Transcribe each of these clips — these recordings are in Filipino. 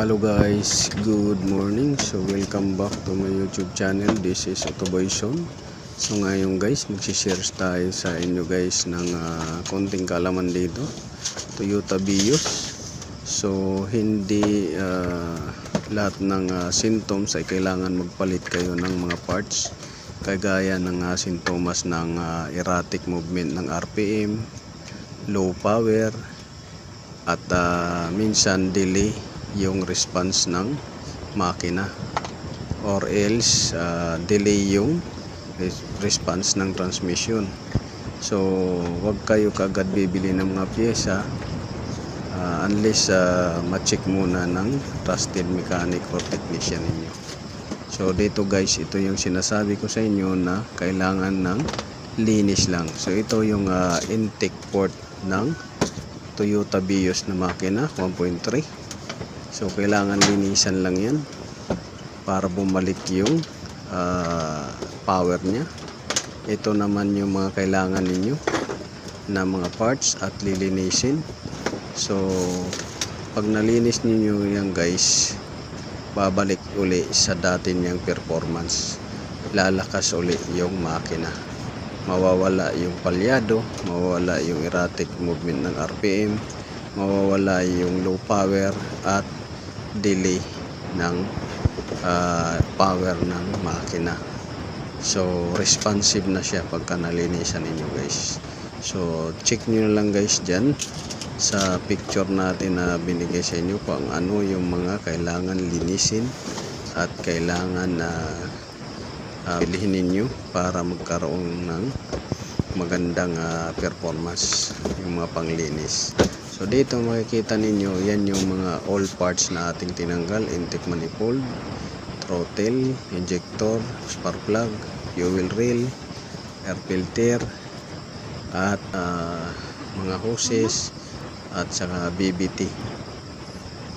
Hello guys, good morning. So welcome back to my YouTube channel. This is Otoboyson. So ngayon guys, magsishare tayo sa inyo guys ng konting kalaman dito, Toyota Vios. So hindi lahat ng symptoms ay kailangan magpalit kayo ng mga parts, kagaya ng sintomas ng erratic movement ng RPM, low power, at minsan delay yung response ng makina, or else delay yung response ng transmission. So wag kayo kagad bibili ng mga pyesa unless ma-check muna ng trusted mechanic or technician ninyo. So dito guys, ito yung sinasabi ko sa inyo na kailangan ng linis lang. So ito yung intake port ng Toyota Vios na makina 1.3. So kailangan linisan lang yan para bumalik yung power nya. Ito naman yung mga kailangan ninyo na mga parts at lilinisin. So pag nalinis niyo yan guys, babalik uli sa dati niyang performance. Lalakas uli yung makina. Mawawala yung palyado, mawawala yung erratic movement ng RPM, mawawala yung low power at delay ng power ng makina. So responsive na siya pagka nalinisan ninyo guys. So check nyo lang guys dyan sa picture natin na binigay sa inyo kung ano yung mga kailangan linisin at kailangan na bilhin ninyo para magkaroon ng magandang performance yung mga panglinis. So dito makikita ninyo, yan yung mga all parts na ating tinanggal: intake manifold, throttle, injector, spark plug, fuel rail, air filter, at mga hoses at saka BBT.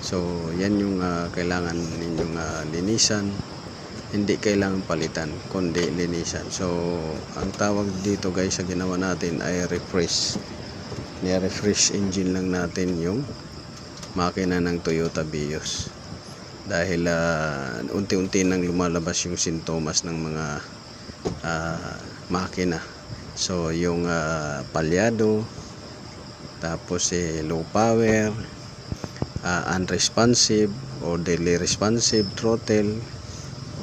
So yan yung kailangan ninyong linisan. Hindi kailangan palitan kundi linisan. So ang tawag dito guys sa ginawa natin ay refresh. Ni-refresh engine lang natin yung makina ng Toyota Vios dahil unti-unti nang lumalabas yung sintomas ng mga makina. So yung palyado, tapos low power, unresponsive or delay responsive throttle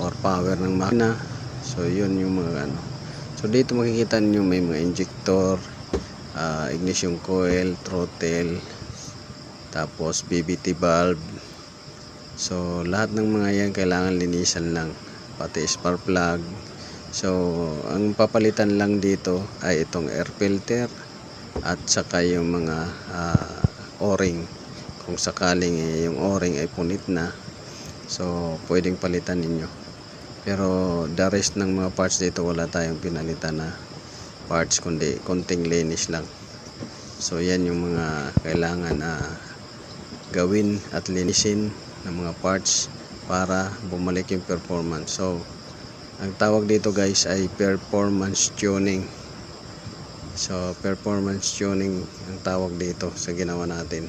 or power ng makina. So yun yung mga So dito makikita niyo may mga injector, ignition coil, throttle, tapos BBT valve. So lahat ng mga yan kailangan linisan lang, pati spark plug. So ang papalitan lang dito ay itong air filter at saka yung mga o-ring. Kung sakaling yung o-ring ay punit na, so pwedeng palitan ninyo. Pero the rest ng mga parts dito wala tayong pinalitan na parts kundi konting linis lang. So yan yung mga kailangan gawin at linisin ng mga parts para bumalik yung performance. So ang tawag dito guys ay performance tuning. So performance tuning ang tawag dito sa ginawa natin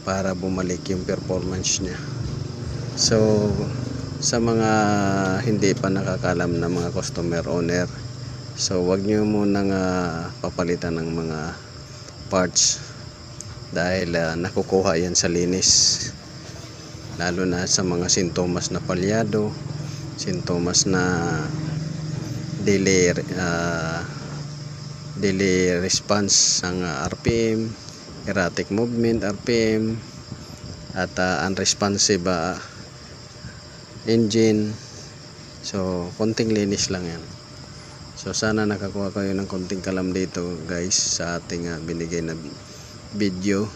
para bumalik yung performance nya. So sa mga hindi pa nakakalam na mga customer owner, so wag nyo munang papalitan ng mga parts dahil nakukuha yan sa linis, lalo na sa mga sintomas na palyado, sintomas na delay response ng RPM, erratic movement RPM, at unresponsive engine. So konting linis lang yan. So sana nakakuha kayo ng konting kalam dito guys sa ating binigay na video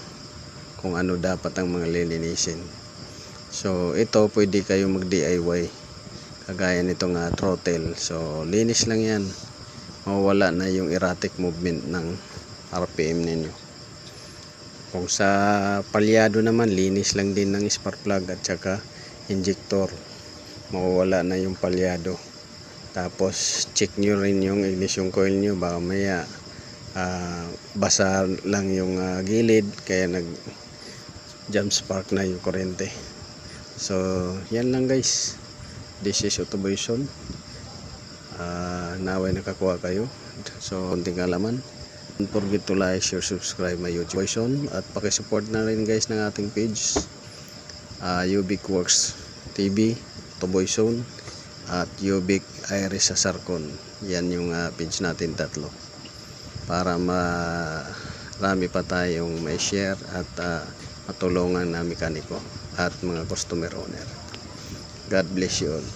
kung ano dapat ang mga lilinisin. So ito pwede kayo mag DIY kagaya nitong throttle. So linis lang yan, mawawala na yung erratic movement ng RPM ninyo. Kung sa palyado naman, linis lang din ng spark plug at saka injector, mawawala na yung palyado. Tapos check nyo rin yung ignition coil nyo, baka maya basa lang yung gilid kaya nag jump spark na yung kuryente. So yan lang guys, this is Autoboyson. Naway nakakuha kayo, so konting kalaman. Don't forget to like, share, subscribe my YouTube Boyson, at pakisupport na rin guys ng ating page, Ubic Works TV, Autoboyson, at Ubic Iris Sarcon. Yan yung page natin tatlo, para marami pa tayong may share at matulungan na mekaniko at mga customer owner. God bless you all.